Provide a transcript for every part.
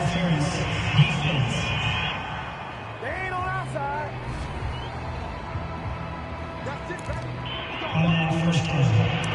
interference. Defense. They ain't on our side. That's it, baby. On our first quarter.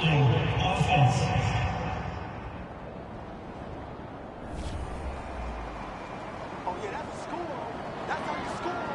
Offense. Oh, yeah, that's a score. That's how you score.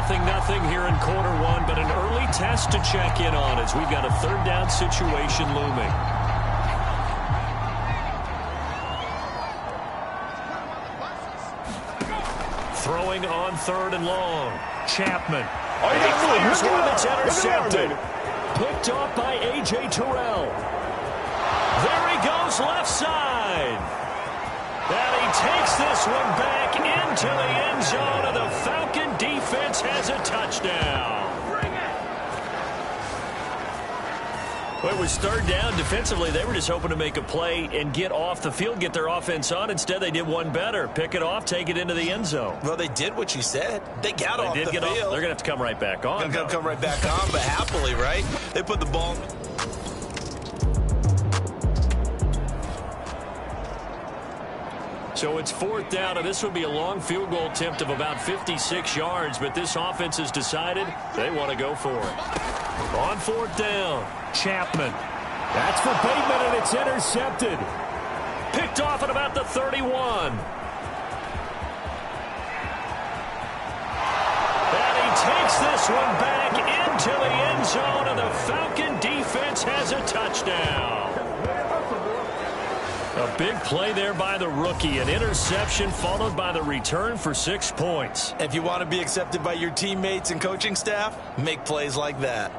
0-0 here in quarter one, but an early test to check in on as we've got a third down situation looming. Throwing on third and long. Chapman. And he fires one that's intercepted. Picked off by A.J. Terrell. There he goes left side. And he takes this one back into the end zone, and the Falcon defense has a touchdown. Well, it was third down. Defensively, they were just hoping to make a play and get off the field, get their offense on. Instead, they did one better. Pick it off, take it into the end zone. Well, they did what you said. They got off the field. They're going to have to come right back on. They're going to come right back on, but happily, right? They put the ball. So it's fourth down, and this would be a long field goal attempt of about 56 yards, but this offense has decided they want to go for it. On fourth down, Chapman. That's for Bateman, and it's intercepted. Picked off at about the 31. And he takes this one back into the end zone, and the Falcon defense has a touchdown. A big play there by the rookie. An interception followed by the return for 6 points. If you want to be accepted by your teammates and coaching staff, make plays like that.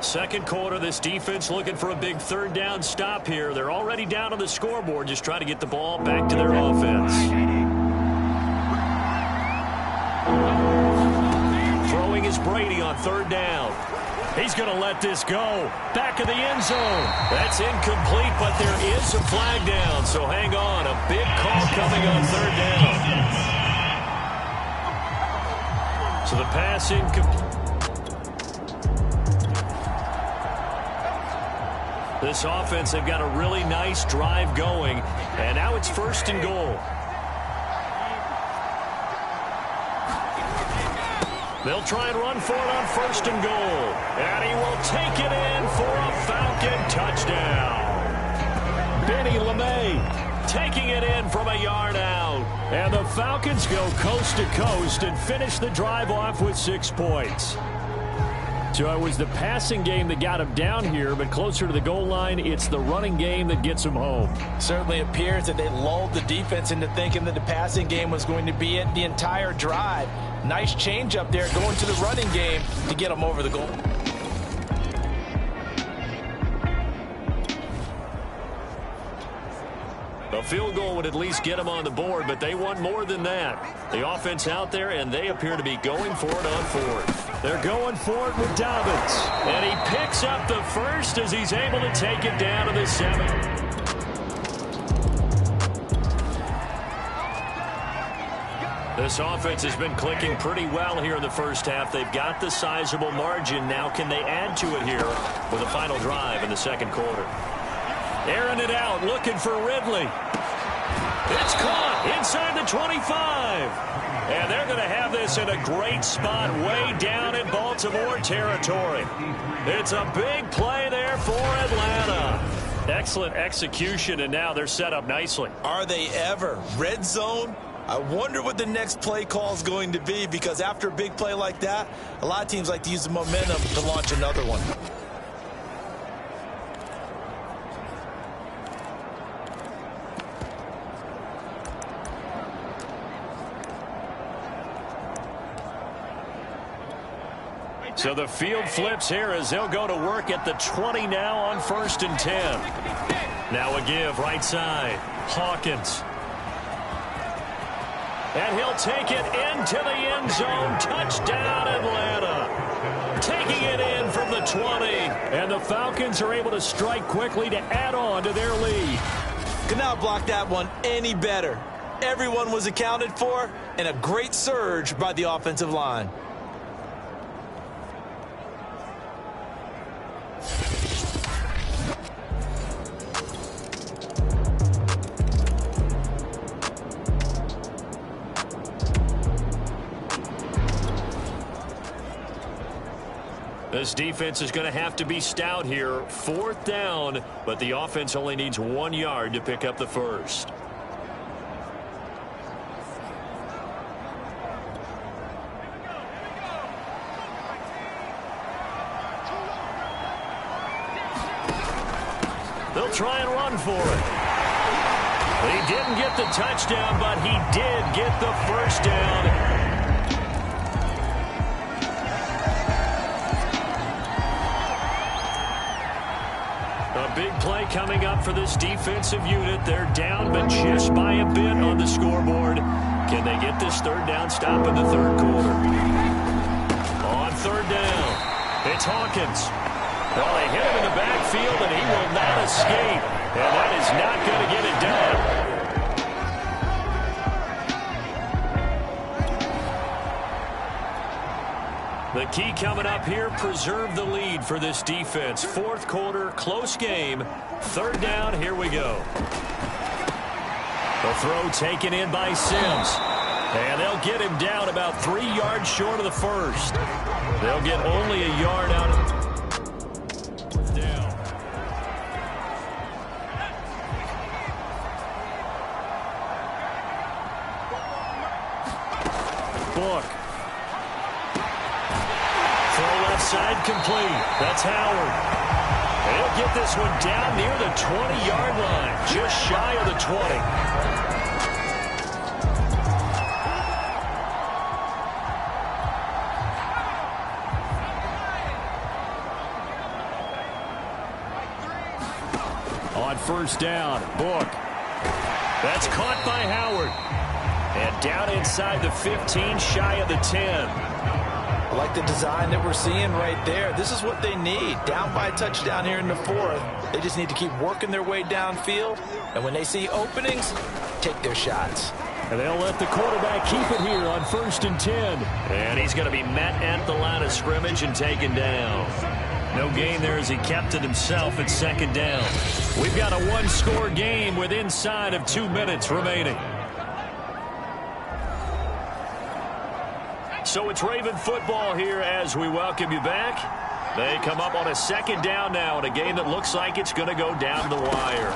Second quarter, this defense looking for a big third down stop here. They're already down on the scoreboard, just trying to get the ball back to their offense. Throwing is Brady on third down. He's going to let this go. Back of the end zone. That's incomplete, but there is a flag down, so hang on. A big call coming on third down. So the pass incomplete. This offense, they've got a really nice drive going, and now it's first and goal. They'll try and run for it on first and goal, and he will take it in for a Falcon touchdown. Benny LeMay taking it in from a yard out, and the Falcons go coast to coast and finish the drive off with 6 points. So it was the passing game that got him down here, but closer to the goal line, it's the running game that gets him home. Certainly appears that they lulled the defense into thinking that the passing game was going to be it the entire drive. Nice change up there going to the running game to get them over the goal. A field goal would at least get them on the board, but they want more than that. The offense out there, and they appear to be going for it on fourth. They're going for it with Dobbins. And he picks up the first as he's able to take it down to the 7. This offense has been clicking pretty well here in the first half. They've got the sizable margin. Now can they add to it here with a final drive in the second quarter? Airing it out, looking for Ridley. It's caught inside the 25. And they're going to have this in a great spot way down in Baltimore territory. It's a big play there for Atlanta. Excellent execution, and now they're set up nicely. Are they ever? Red zone? I wonder what the next play call is going to be, because after a big play like that, a lot of teams like to use the momentum to launch another one. So the field flips here as they'll go to work at the 20 now on 1st and 10. Now a give right side. Hawkins. And he'll take it into the end zone. Touchdown, Atlanta. Taking it in from the 20. And the Falcons are able to strike quickly to add on to their lead. Could not block that one any better. Everyone was accounted for, and a great surge by the offensive line. This defense is going to have to be stout here. 4th down, but the offense only needs 1 yard to pick up the first. They'll try and run for it. He didn't get the touchdown, but he did get the first down. A big play coming up for this defensive unit. They're down, but just by a bit on the scoreboard. Can they get this 3rd down stop in the 3rd quarter? On 3rd down, it's Hawkins. Well, they hit him in the backfield, and he will not escape. And that is not going to get it done. The key coming up here, preserve the lead for this defense. 4th quarter, close game. 3rd down, here we go. The throw taken in by Sims. And they'll get him down about 3 yards short of the first. They'll get only a yard out of down. Book. Side complete. That's Howard. They'll get this one down near the 20-yard line, just shy of the 20. On 1st down, Book. That's caught by Howard. And down inside the 15, shy of the 10. I like the design that we're seeing right there. This is what they need. Down by a touchdown here in the 4th. They just need to keep working their way downfield. And when they see openings, take their shots. And they'll let the quarterback keep it here on 1st and 10. And he's going to be met at the line of scrimmage and taken down. No gain there as he kept it himself at 2nd down. We've got a 1-score game with inside of 2 minutes remaining. So it's Raven football here as we welcome you back. They come up on a 2nd down now in a game that looks like it's going to go down the wire.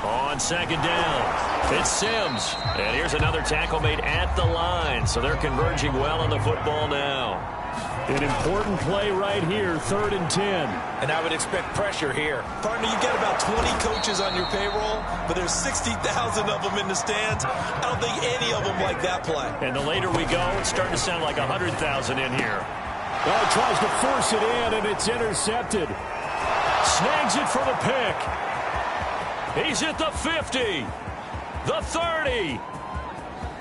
On 2nd down, it's Sims. And here's another tackle made at the line. So they're converging well on the football now. An important play right here, 3rd and 10. And I would expect pressure here. Partner, you got about 20 coaches on your payroll, but there's 60,000 of them in the stands. I don't think any of them like that play. And the later we go, it's starting to sound like 100,000 in here. Well, he tries to force it in, and it's intercepted. Snags it for the pick. He's at the 50, the 30,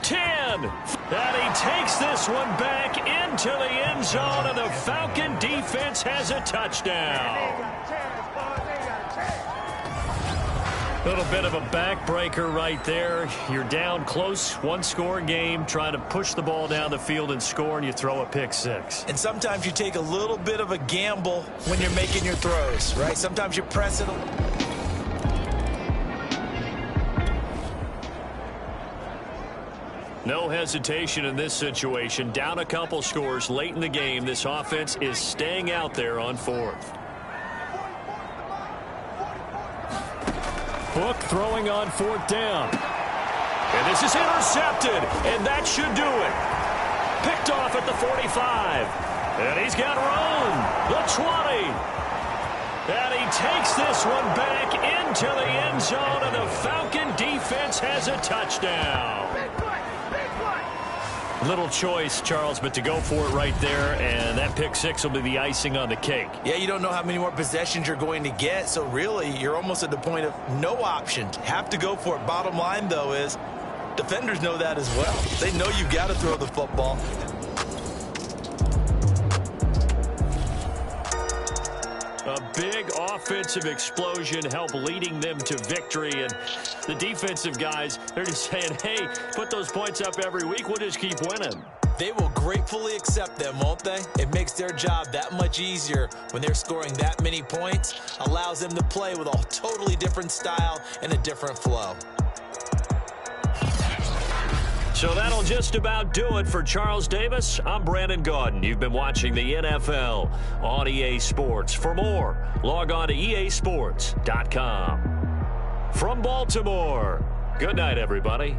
10. And he takes this one back into the end zone, and the Falcon defense has a touchdown. A little bit of a backbreaker right there. You're down close, 1-score game, trying to push the ball down the field and score, and you throw a pick 6. And sometimes you take a little bit of a gamble when you're making your throws, right? Sometimes you press it. No hesitation in this situation. Down a couple scores late in the game. This offense is staying out there on 4th. Book throwing on 4th down. And this is intercepted, and that should do it. Picked off at the 45. And he's got room. The 20. And he takes this one back into the end zone, and the Falcon defense has a touchdown. Little choice, Charles, but to go for it right there, and that pick 6 will be the icing on the cake. Yeah, you don't know how many more possessions you're going to get, so really you're almost at the point of no option. Have to go for it. Bottom line, though, is defenders know that as well. They know you've got to throw the football. A big offensive explosion helped leading them to victory. And the defensive guys, they're just saying, hey, put those points up every week. We'll just keep winning. They will gratefully accept them, won't they? It makes their job that much easier when they're scoring that many points. Allows them to play with a totally different style and a different flow. So that'll just about do it for Charles Davis. I'm Brandon Gaudin. You've been watching the NFL on EA Sports. For more, log on to easports.com. From Baltimore, good night, everybody.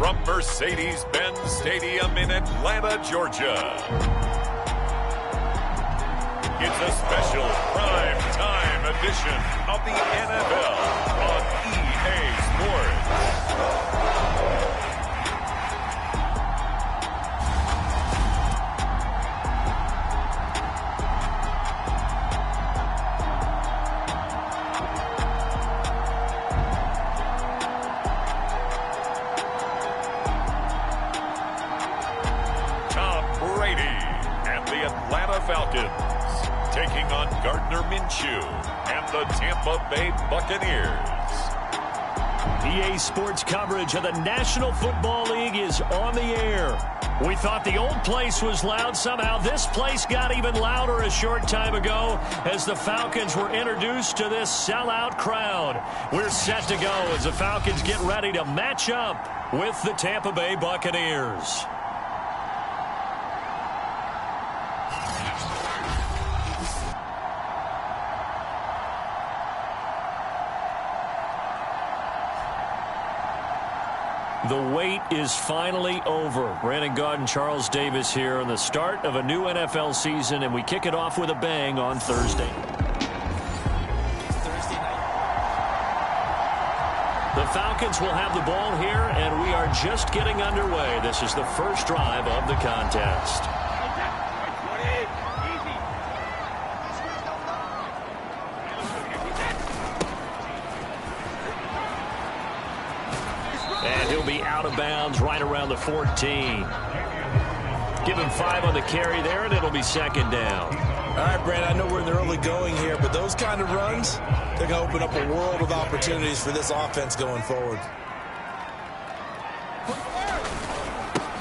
from Mercedes-Benz Stadium in Atlanta, Georgia. It's a special prime time edition of the NFL on EA Sports. Falcons taking on Gardner Minshew and the Tampa Bay Buccaneers. EA Sports coverage of the National Football League is on the air. We thought the old place was loud. Somehow this place got even louder a short time ago as the Falcons were introduced to this sellout crowd. We're set to go as the Falcons get ready to match up with the Tampa Bay Buccaneers. The wait is finally over. Brandon Gaudin and Charles Davis here on the start of a new NFL season, and we kick it off with a bang on Thursday. The Falcons will have the ball here, and we are just getting underway. This is the first drive of the contest. Be out of bounds right around the 14. Give him 5 on the carry there, and it'll be second down. All right, Brandon, I know we're in the early going here, but those kind of runs, they're going to open up a world of opportunities for this offense going forward.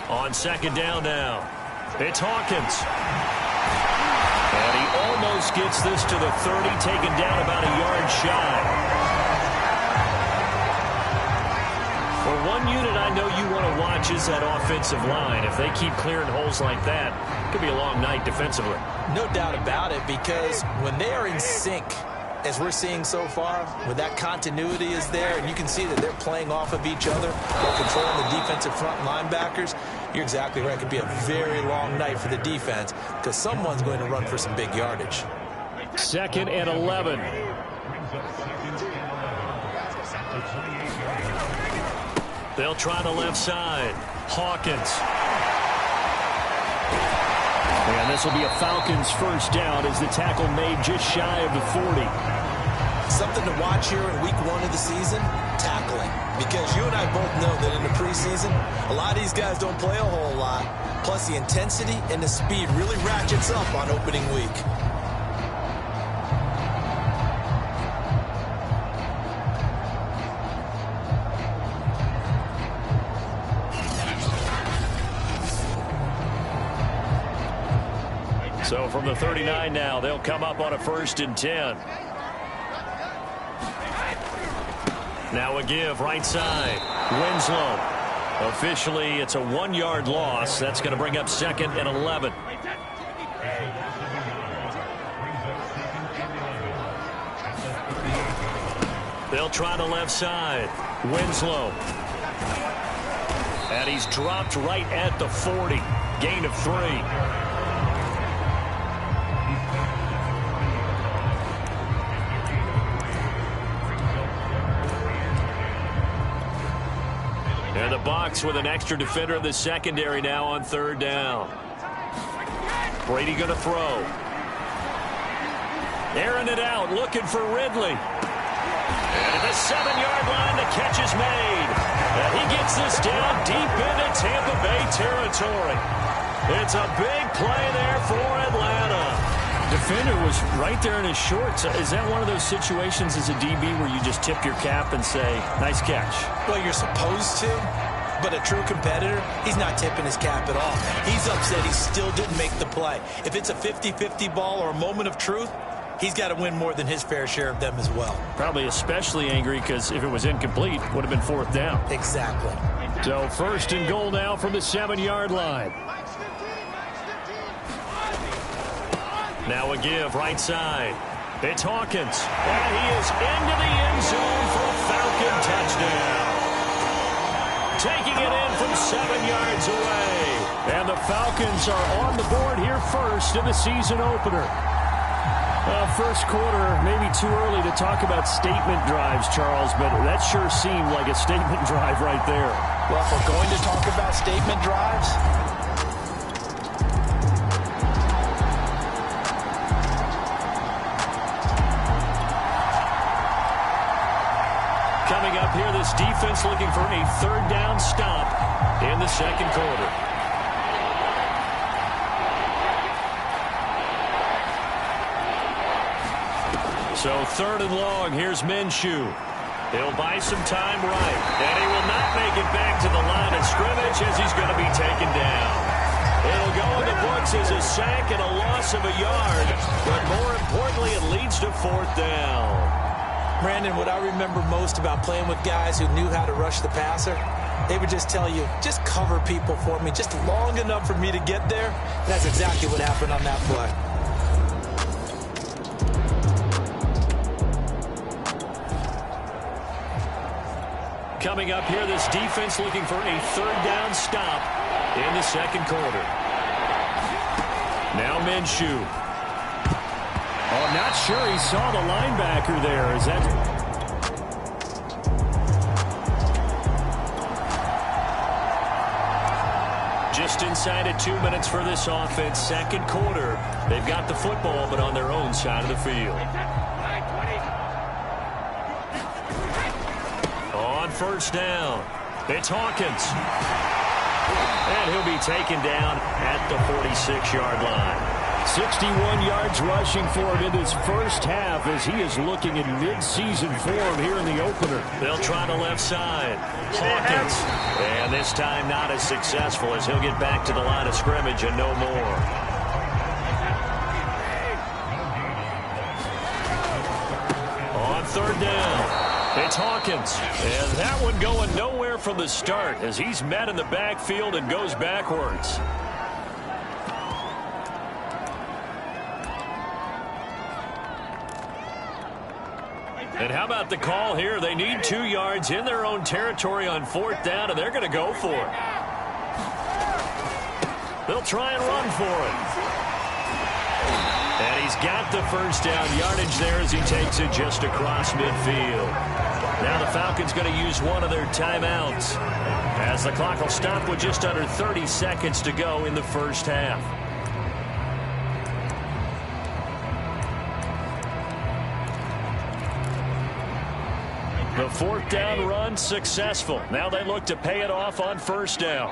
On second down now, it's Hawkins. And he almost gets this to the 30, taken down about a yard shy. For one unit I know you want to watch is that offensive line. If they keep clearing holes like that, it could be a long night defensively. No doubt about it, because when they are in sync, as we're seeing so far, when that continuity is there, and you can see that they're playing off of each other while controlling the defensive front linebackers, you're exactly right. It could be a very long night for the defense because someone's going to run for some big yardage. 2nd and 11. They'll try the left side. Hawkins. And this will be a Falcons first down as the tackle made just shy of the 40. Something to watch here in week 1 of the season, tackling. Because you and I both know that in the preseason, a lot of these guys don't play a whole lot. Plus the intensity and the speed really ratchets up on opening week. So from the 39 now, they'll come up on a 1st and 10. Now a give right side. Winslow. Officially, it's a 1-yard loss. That's going to bring up 2nd and 11. They'll try the left side. Winslow. And he's dropped right at the 40. Gain of 3. And the Bucs with an extra defender in the secondary now on 3rd down. Brady going to throw. Airing it out, looking for Ridley. And at the 7-yard line, the catch is made. And he gets this down deep into Tampa Bay territory. It's a big play there for Atlanta. Defender was right there in his shorts. Is that one of those situations as a DB where you just tip your cap and say, nice catch? Well, you're supposed to, but a true competitor, he's not tipping his cap at all. He's upset he still didn't make the play. If it's a 50-50 ball or a moment of truth, he's got to win more than his fair share of them as well. Probably especially angry because if it was incomplete, it would have been 4th down. Exactly. So 1st and goal now from the 7-yard line. Now a give right side. It's Hawkins. And he is into the end zone for a Falcon touchdown. taking it in from 7 yards away. And the Falcons are on the board here first in the season opener. First quarter, maybe too early to talk about statement drives, Charles, but that sure seemed like a statement drive right there. Well, if we're going to talk about statement drives, coming up here, this defense looking for a third down stop in the second quarter. So third and long, here's Minshew. He'll buy some time right, and he will not make it back to the line of scrimmage as he's going to be taken down. It'll go in the books as a sack and a loss of a yard, but more importantly, it leads to fourth down. Brandon, what I remember most about playing with guys who knew how to rush the passer, they would just tell you, just cover people for me, just long enough for me to get there. That's exactly what happened on that play. Coming up here, this defense looking for a third down stop in the second quarter. Now Minshew. Oh, I'm not sure he saw the linebacker there. Is that... Just inside of 2 minutes for this offense. Second quarter. They've got the football, but on their own side of the field. On first down, it's Hawkins. And he'll be taken down at the 46-yard line. 61 yards rushing for him in this first half as he is looking in mid-season form here in the opener. They'll try the left side. Hawkins. And this time not as successful as he'll get back to the line of scrimmage and no more. On third down, it's Hawkins. And that one going nowhere from the start as he's met in the backfield and goes backwards. And how about the call here? They need 2 yards in their own territory on fourth down, and they're going to go for it. They'll try and run for it. And he's got the first down yardage there as he takes it just across midfield. Now the Falcons going to use one of their timeouts as the clock will stop with just under 30 seconds to go in the first half. The fourth down run successful. Now they look to pay it off on first down.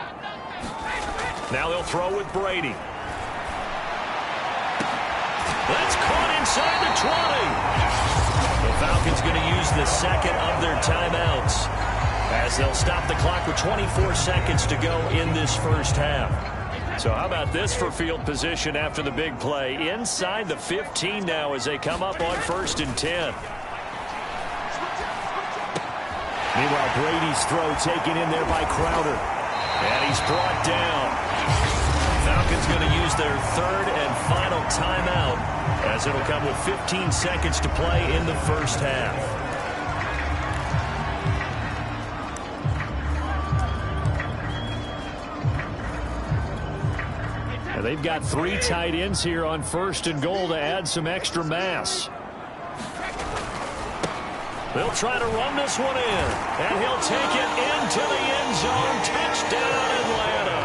Now they'll throw with Brady. That's caught inside the 20. The Falcons going to use the second of their timeouts as they'll stop the clock with 24 seconds to go in this first half. So how about this for field position after the big play? Inside the 15 now as they come up on 1st and 10. Meanwhile, Brady's throw taken in there by Crowder. And he's brought down. Falcons going to use their third and final timeout as it'll come with 15 seconds to play in the first half. Now they've got 3 tight ends here on 1st and goal to add some extra mass. They'll try to run this one in, and he'll take it into the end zone. Touchdown, Atlanta.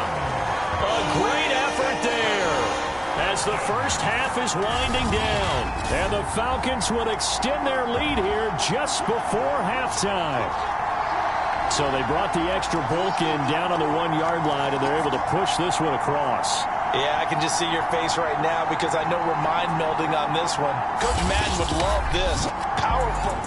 A great effort there as the first half is winding down. And the Falcons will extend their lead here just before halftime. So they brought the extra bulk in down on the 1-yard line, and they're able to push this one across. Yeah, I can just see your face right now because I know we're mind melding on this one. Coach Madden would love this. Powerful.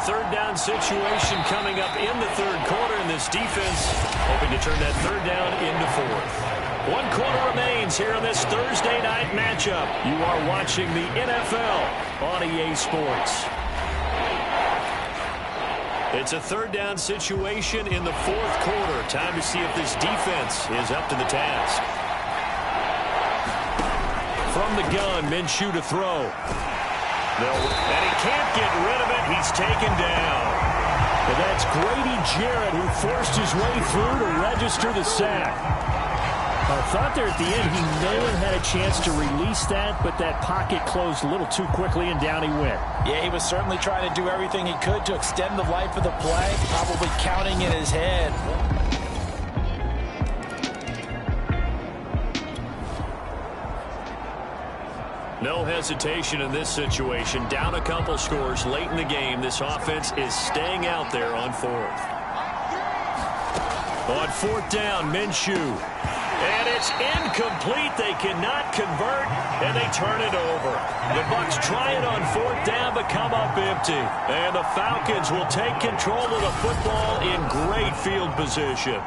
Third down situation coming up in the third quarter, and this defense hoping to turn that third down into fourth. 1 quarter remains here in this Thursday night matchup. You are watching the NFL on EA Sports. It's a third down situation in the fourth quarter. Time to see if this defense is up to the task. From the gun, Minshew to throw. And he can't get rid of it. He's taken down. And that's Grady Jarrett who forced his way through to register the sack. I thought there at the end he may have had a chance to release that, but that pocket closed a little too quickly, and down he went. Yeah, he was certainly trying to do everything he could to extend the life of the play, probably counting in his head. No hesitation in this situation. Down a couple scores late in the game. This offense is staying out there on fourth. On fourth down, Minshew. And it's incomplete. They cannot convert, and they turn it over. The Bucs try it on fourth down, but come up empty. And the Falcons will take control of the football in great field position.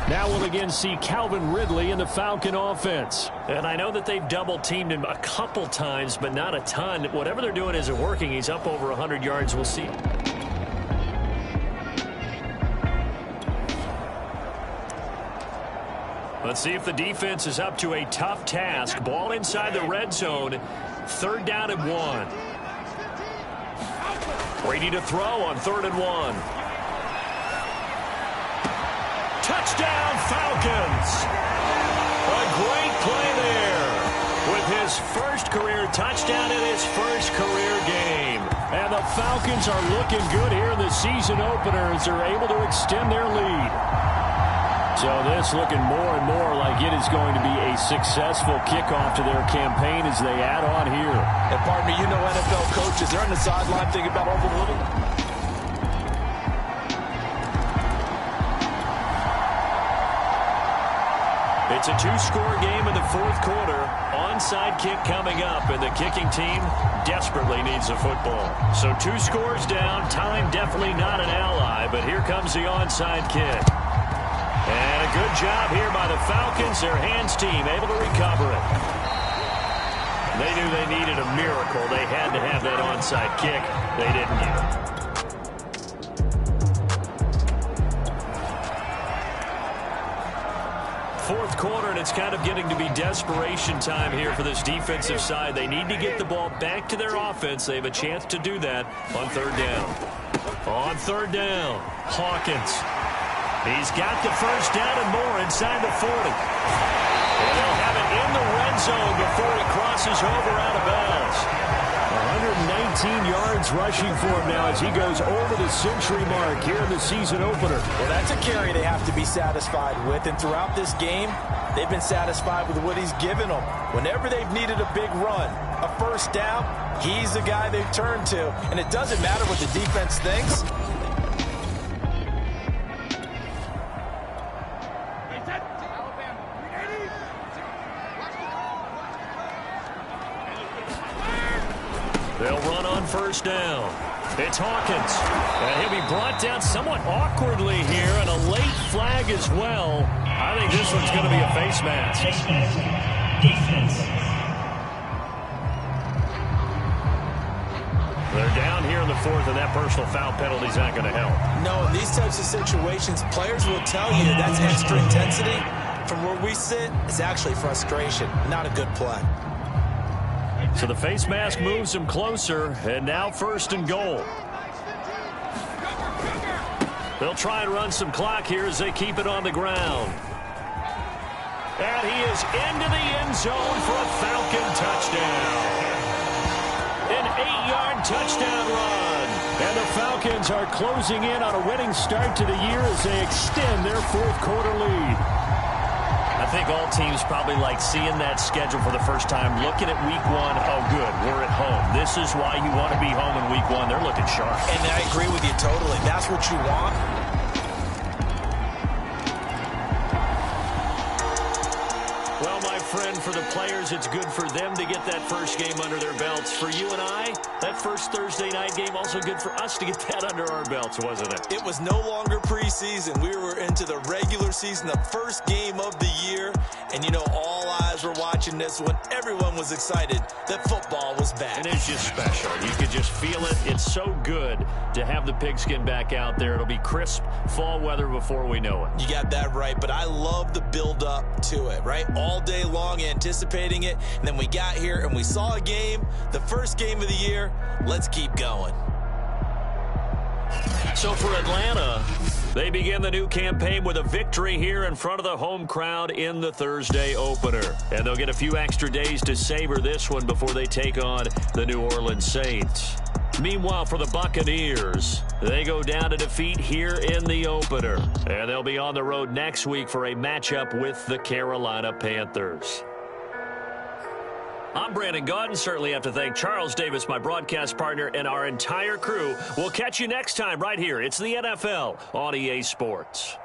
Now we'll again see Calvin Ridley in the Falcon offense. And I know that they've double-teamed him a couple times, but not a ton. Whatever they're doing isn't working. He's up over 100 yards. We'll see. Let's see if the defense is up to a tough task. Ball inside the red zone. Third down and 1. Brady to throw on 3rd and 1. Touchdown, Falcons! A great play there with his first career touchdown in his first career game. And the Falcons are looking good here in the season opener as they're able to extend their lead. So this looking more and more like it is going to be a successful kickoff to their campaign as they add on here. And pardon me, you know NFL coaches, they're on the sideline thinking about all the little... It's a 2-score game in the 4th quarter. Onside kick coming up, and the kicking team desperately needs a football. So 2 scores down. Time definitely not an ally, but here comes the onside kick. And a good job here by the Falcons. Their hands team able to recover it. They knew they needed a miracle. They had to have that onside kick. They didn't get it. Fourth quarter, and it's kind of getting to be desperation time here for this defensive side. They need to get the ball back to their offense. They have a chance to do that on 3rd down. On 3rd down, Hawkins. He's got the first down and more inside the 40. And they'll have it in the red zone before he crosses over out of bounds. 119 yards rushing for him now as he goes over the century mark here in the season opener. Well, that's a carry they have to be satisfied with. And throughout this game, they've been satisfied with what he's given them. Whenever they've needed a big run, a first down, he's the guy they've turned to. And it doesn't matter what the defense thinks. They'll run on first down. It's Hawkins. And he'll be brought down somewhat awkwardly here, and a late flag as well. I think this one's going to be a face mask. Defense. They're down here in the 4th, and that personal foul penalty is not going to help. No, in these types of situations, players will tell you that's extra intensity. From where we sit, it's actually frustration, not a good play. So the face mask moves him closer, and now 1st and goal. They'll try and run some clock here as they keep it on the ground. And he is into the end zone for a Falcon touchdown. An 8-yard touchdown run. And the Falcons are closing in on a winning start to the year as they extend their 4th quarter lead. I think all teams probably like seeing that schedule for the first time, looking at week 1. Oh, good, we're at home. This is why you want to be home in week 1. They're looking sharp. And I agree with you totally. That's what you want. Well, my friend, for the players, it's good for them to get that first game under their belts. For you and I, That first Thursday night game also good for us to get that under our belts, wasn't it? It was no longer preseason. We were into the regular season, the first game of the year. And, you know, all eyes were watching this one. Everyone was excited that football was back. And it's just special. You could just feel it. It's so good to have the pigskin back out there. It'll be crisp fall weather before we know it. You got that right, but I love the build-up to it, right? All day long anticipating it, and then we got here and we saw a game, the first game of the year. Let's keep going. So for Atlanta, they begin the new campaign with a victory here in front of the home crowd in the Thursday opener. And they'll get a few extra days to savor this one before they take on the New Orleans Saints. Meanwhile, for the Buccaneers, they go down to defeat here in the opener. And they'll be on the road next week for a matchup with the Carolina Panthers. I'm Brandon Gaudin. Certainly have to thank Charles Davis, my broadcast partner, and our entire crew. We'll catch you next time right here. It's the NFL on EA Sports.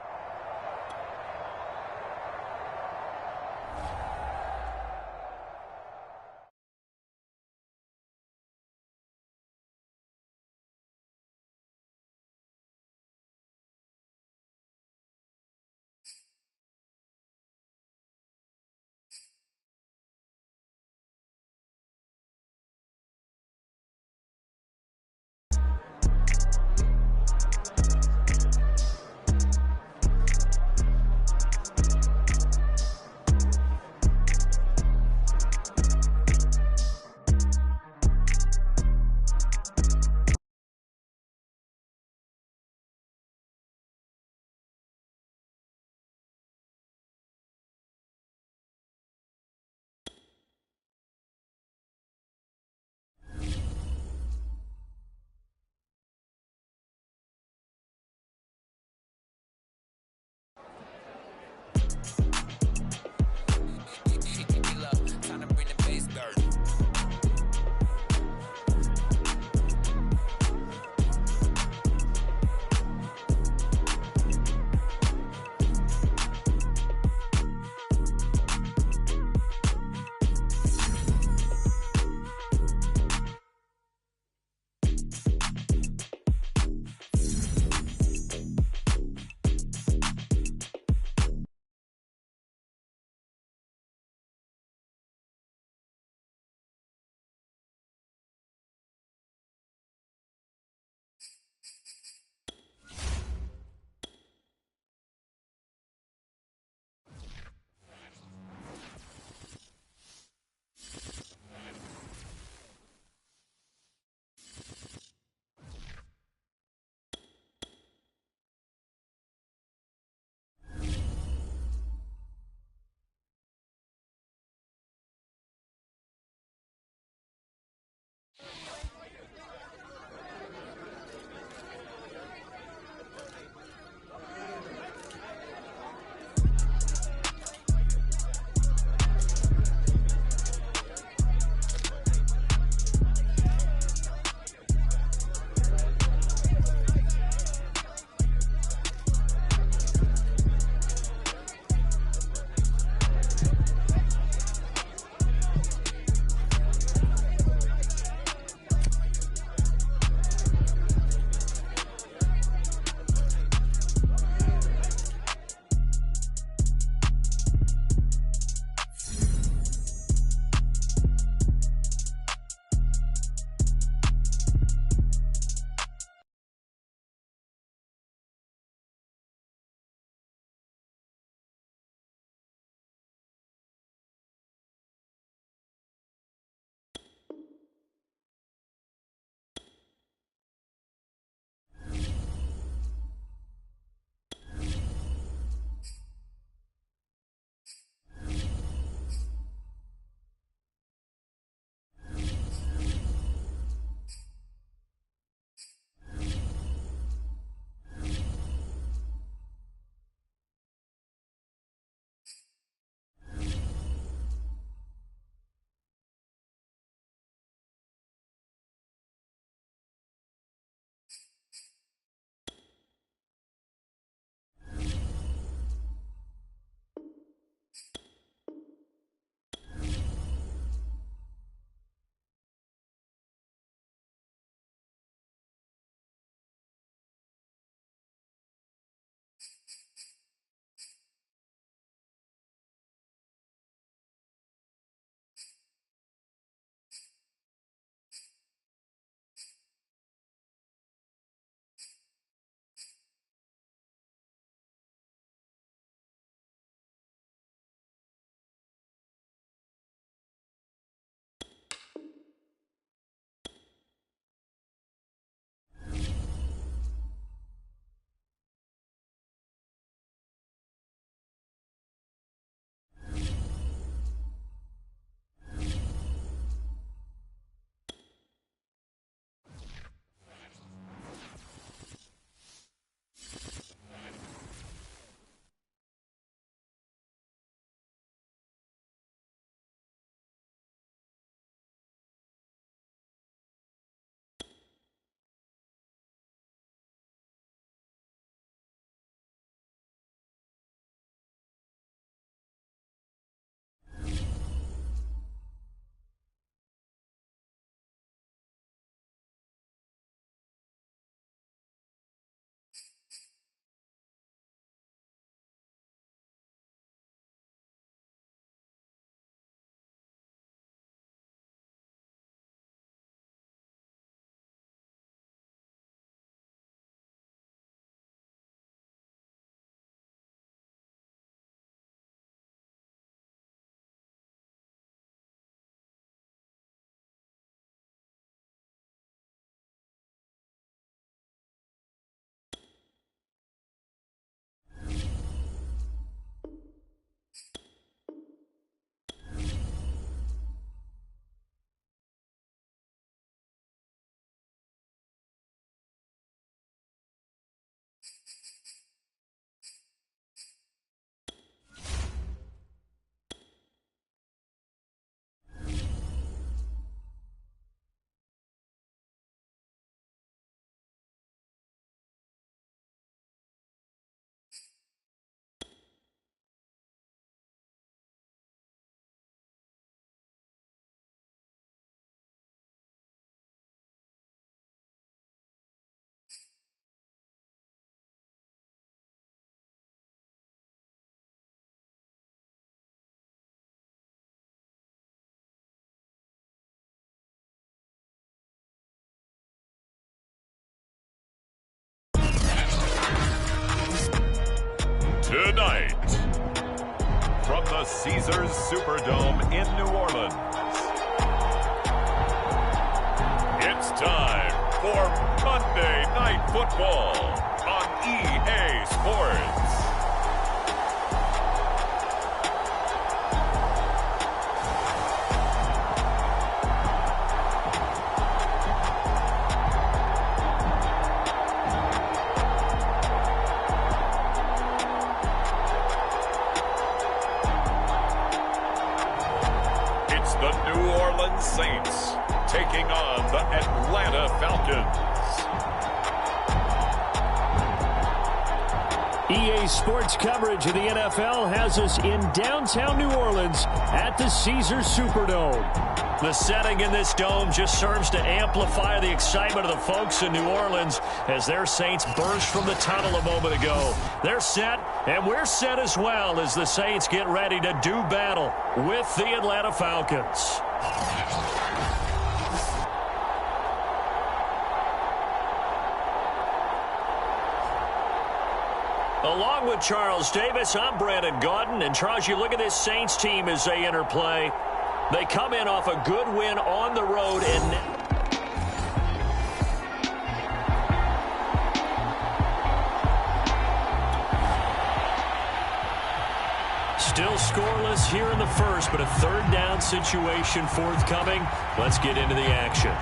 tonight, from the Caesars Superdome in New Orleans, it's time for Monday Night Football on EA Sports. Saints taking on the Atlanta Falcons. EA Sports coverage of the NFL has us in downtown New Orleans at the Caesars Superdome. The setting in this dome just serves to amplify the excitement of the folks in New Orleans as their Saints burst from the tunnel a moment ago. They're set, and we're set as well as the Saints get ready to do battle with the Atlanta Falcons. Along with Charles Davis, I'm Brandon Gaudin. And Charles, you look at this Saints team as they interplay. They come in off a good win on the road and still scoreless here in the first, but a third down situation forthcoming. Let's get into the action.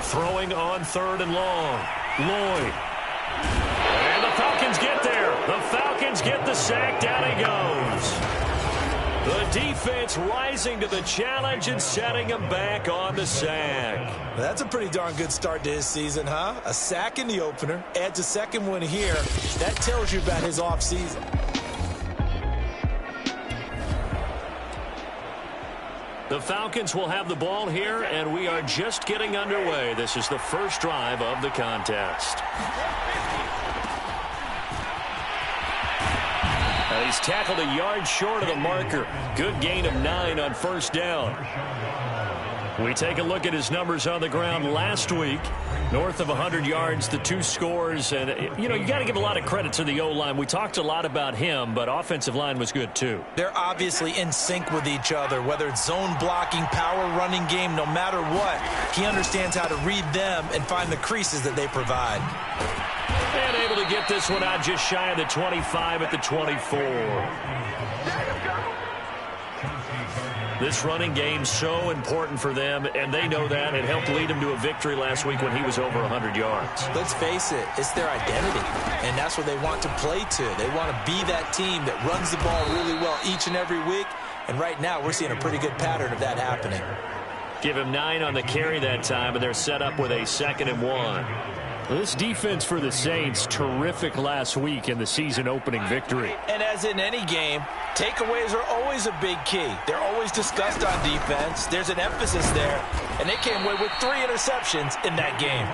Throwing on third and long. Lloyd. And the Falcons get there. The Falcons get the sack. Down he goes. The defense rising to the challenge and setting him back on the sack. That's a pretty darn good start to his season, huh? A sack in the opener. Adds a second one here. That tells you about his offseason. The Falcons will have the ball here, and we are just getting underway. This is the first drive of the contest. He's tackled a yard short of the marker. Good gain of 9 on first down. We take a look at his numbers on the ground last week. North of 100 yards, the 2 scores. And, you know, you got to give a lot of credit to the O-line. We talked a lot about him, but offensive line was good, too. They're obviously in sync with each other, whether it's zone blocking, power running game, no matter what. He understands how to read them and find the creases that they provide. And able to get this one out just shy of the 25 at the 24. This running game so important for them, and they know that. It helped lead them to a victory last week when he was over 100 yards. Let's face it, it's their identity, and that's what they want to play to. They want to be that team that runs the ball really well each and every week, and right now we're seeing a pretty good pattern of that happening. Give him 9 on the carry that time, and they're set up with a 2nd and 1. This defense for the Saints, terrific last week in the season-opening victory. And as in any game, takeaways are always a big key. They're always discussed on defense. There's an emphasis there, and they came away with 3 interceptions in that game.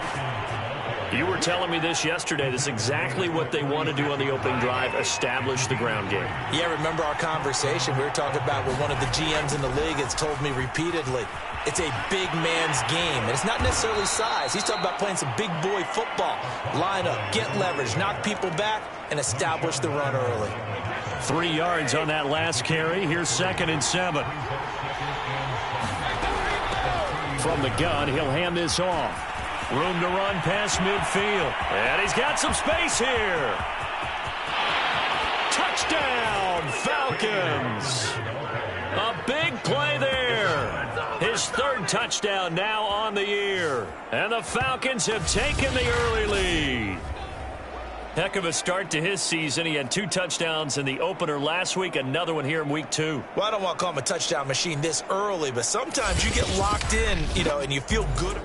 You were telling me this yesterday. This is exactly what they want to do on the opening drive, establish the ground game. Yeah, remember our conversation we were talking about with one of the GMs in the league has told me repeatedly. It's a big man's game, and it's not necessarily size. He's talking about playing some big boy football. Line up, get leverage, knock people back, and establish the run early. 3 yards on that last carry. Here's 2nd and 7. From the gun, he'll hand this off. Room to run past midfield. And he's got some space here. Touchdown, Falcons. A big play there. His 3rd touchdown now on the year. And the Falcons have taken the early lead. Heck of a start to his season. He had 2 touchdowns in the opener last week, another one here in week 2. Well, I don't want to call him a touchdown machine this early, but sometimes you get locked in, you know, and you feel good.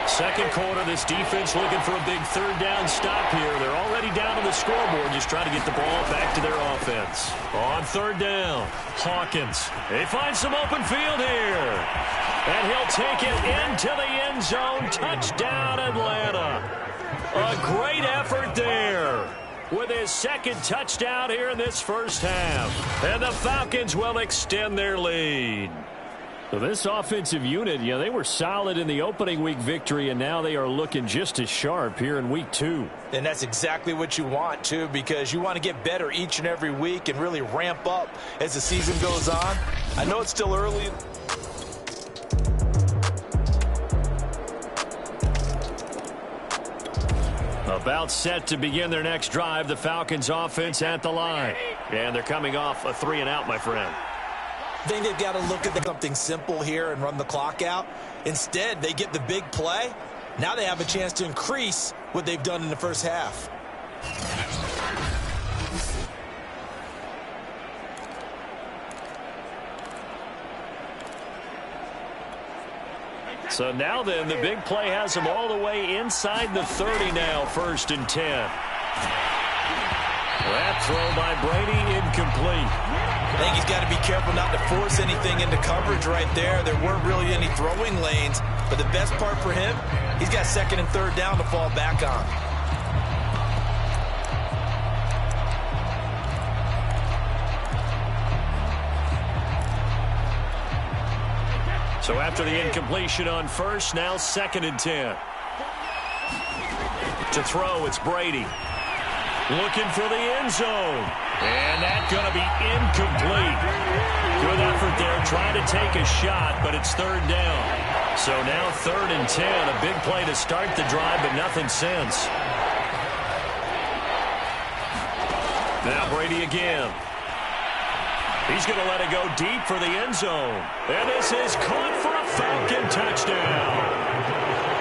Second quarter, this defense looking for a big 3rd down stop here. They're already down on the scoreboard, just trying to get the ball back to their offense. On 3rd down, Hawkins. They find some open field here. And he'll take it into the end zone. Touchdown, Atlanta. A great effort there. with his second touchdown here in this first half. And the Falcons will extend their lead. So this offensive unit, they were solid in the opening week victory, and now they are looking just as sharp here in week 2. And that's exactly what you want, too, because you want to get better each and every week and really ramp up as the season goes on. I know it's still early. About set to begin their next drive, the Falcons offense at the line. And they're coming off a 3-and-out, my friend. I think they've got to look at something simple here and run the clock out. Instead, they get the big play. Now they have a chance to increase what they've done in the first half. So now then, the big play has them all the way inside the 30 now, 1st and 10. That throw by Brady incomplete. I think he's got to be careful not to force anything into coverage right there. There weren't really any throwing lanes, but the best part for him, he's got 2nd and 3rd down to fall back on. So after the incompletion on 1st, now 2nd and 10. To throw, it's Brady. Looking for the end zone. And that's going to be incomplete. Good effort there, trying to take a shot, but it's 3rd down. So now 3rd and 10, a big play to start the drive, but nothing since. Now Brady again. He's going to let it go deep for the end zone. And this is caught for a Falcon touchdown.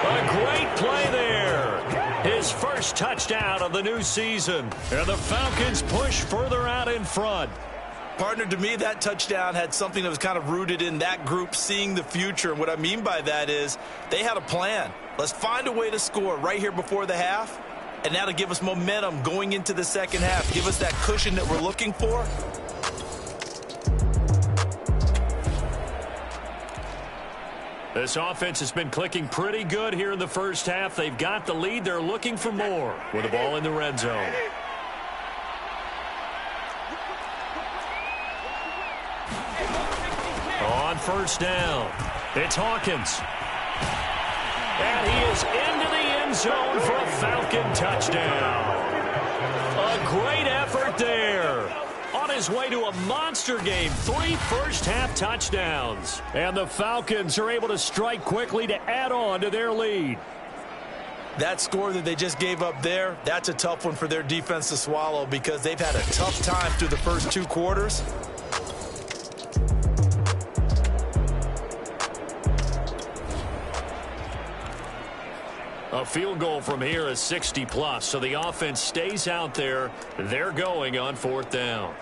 A great play there. His first touchdown of the new season. And the Falcons push further out in front. Partner, to me, that touchdown had something that was kind of rooted in that group seeing the future. And what I mean by that is they had a plan. Let's find a way to score right here before the half. And that'll give us momentum going into the second half. Give us that cushion that we're looking for. This offense has been clicking pretty good here in the first half. They've got the lead. They're looking for more with the ball in the red zone. On 1st down, it's Hawkins. And he is into the end zone for a Falcon touchdown. A great effort there. On his way to a monster game, 3 first-half touchdowns. And the Falcons are able to strike quickly to add on to their lead. That score that they just gave up there, that's a tough one for their defense to swallow because they've had a tough time through the first 2 quarters. A field goal from here is 60+, so the offense stays out there. They're going on 4th down.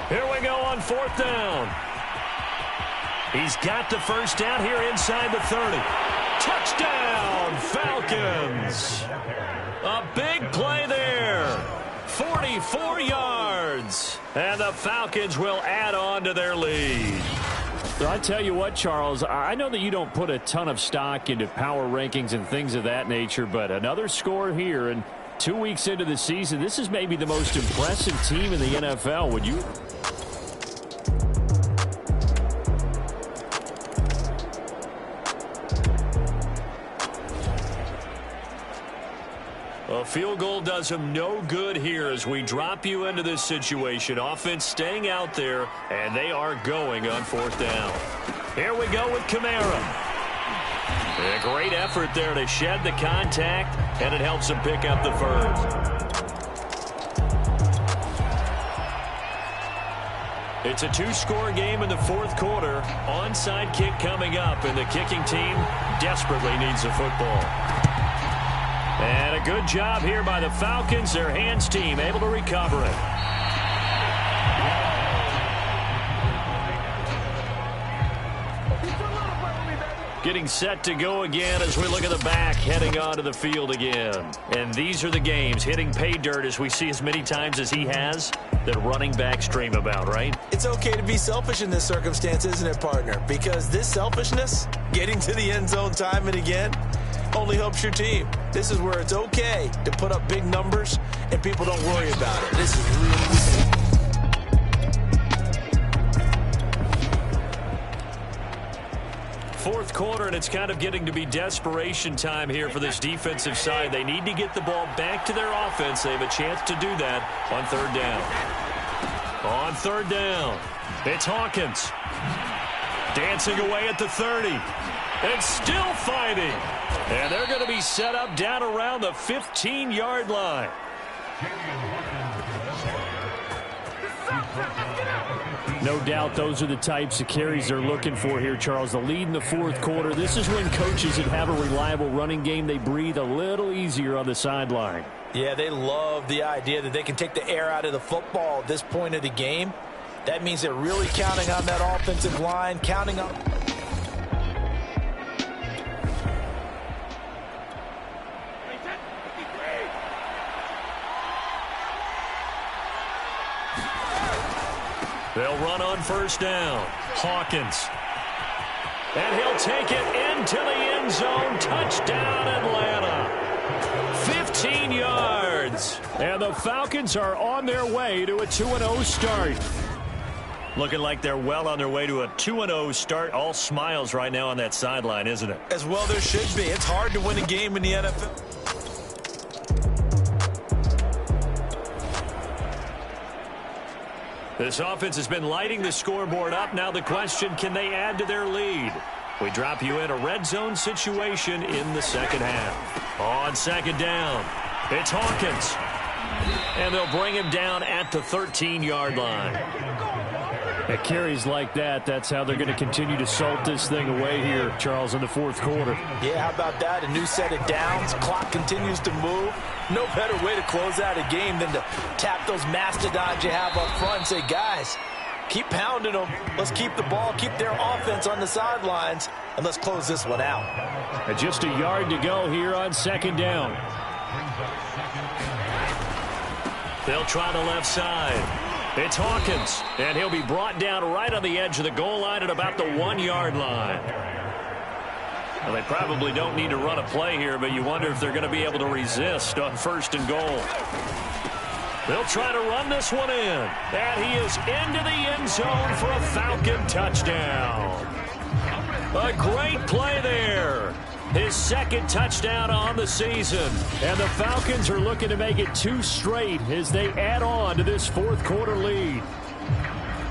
Here we go on 4th down. He's got the first down here inside the 30. Touchdown, Falcons. A big play there. 44 yards. And the Falcons will add on to their lead. So I tell you what, Charles, I know that you don't put a ton of stock into power rankings and things of that nature, but another score here, and 2 weeks into the season, this is maybe the most impressive team in the NFL. Would you? A field goal does him no good here as we drop you into this situation. Offense staying out there, and they are going on 4th down. Here we go with Kamara. A great effort there to shed the contact, and it helps him pick up the first. It's a 2-score game in the 4th quarter. Onside kick coming up, and the kicking team desperately needs a football. And a good job here by the Falcons. Their hands team able to recover it. Getting set to go again as we look at the back, heading onto the field again. And these are the games, hitting pay dirt as we see as many times as he has. that running backs dream about, right? It's okay to be selfish in this circumstance, isn't it, partner? Because this selfishness, getting to the end zone time and again, only helps your team. This is where it's okay to put up big numbers and people don't worry about it. This is really simple. Fourth quarter, and it's kind of getting to be desperation time here for this defensive side. They need to get the ball back to their offense. They have a chance to do that on third down. On third down, it's Hawkins. Dancing away at the 30. And still fighting. And they're going to be set up down around the 15-yard line. No doubt those are the types of carries they're looking for here, Charles. The lead in the fourth quarter. This is when coaches that have a reliable running game, they breathe a little easier on the sideline. Yeah, they love the idea that they can take the air out of the football at this point of the game. That means they're really counting on that offensive line, counting on... They'll run on first down. Hawkins. And he'll take it into the end zone. Touchdown, Atlanta. 15 yards. And the Falcons are on their way to a 2-0 start. Looking like they're well on their way to a 2-0 start. All smiles right now on that sideline, isn't it? As well there should be. It's hard to win a game in the NFL. This offense has been lighting the scoreboard up. Now the question, can they add to their lead? We drop you in a red zone situation in the second half. On second down, it's Hawkins. And they'll bring him down at the 13-yard line. At carries like that, that's how they're going to continue to salt this thing away here, Charles, in the fourth quarter. Yeah, how about that? A new set of downs. Clock continues to move. No better way to close out a game than to tap those mastodons you have up front and say, guys, keep pounding them. Let's keep the ball, keep their offense on the sidelines, and let's close this one out. And just a yard to go here on second down. They'll try the left side. It's Hawkins, and he'll be brought down right on the edge of the goal line at about the 1-yard line. Well, they probably don't need to run a play here, but you wonder if they're going to be able to resist on first and goal. They'll try to run this one in, and he is into the end zone for a Falcon touchdown. A great play there. His second touchdown on the season. And the Falcons are looking to make it 2 straight as they add on to this fourth quarter lead.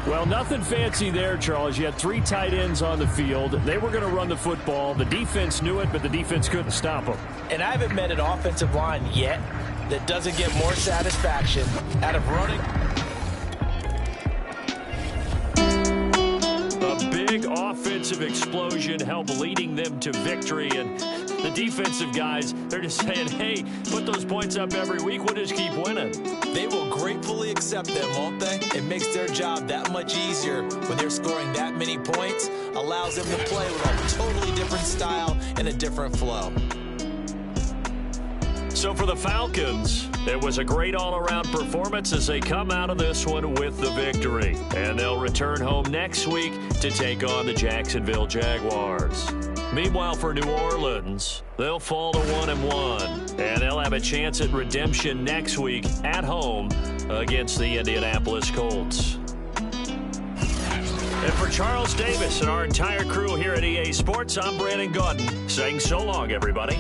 Well, nothing fancy there, Charles. You had 3 tight ends on the field. They were going to run the football. The defense knew it, but the defense couldn't stop them. And I haven't met an offensive line yet that doesn't get more satisfaction out of running. Big offensive explosion helped leading them to victory, and the defensive guys, they're just saying, hey, put those points up every week, we'll just keep winning. They will gratefully accept them, won't they? It makes their job that much easier when they're scoring that many points, allows them to play with a totally different style and a different flow. So for the Falcons, it was a great all-around performance as they come out of this one with the victory. And they'll return home next week to take on the Jacksonville Jaguars. Meanwhile, for New Orleans, they'll fall to 1-1. And they'll have a chance at redemption next week at home against the Indianapolis Colts. And for Charles Davis and our entire crew here at EA Sports, I'm Brandon Gaudin saying so long, everybody.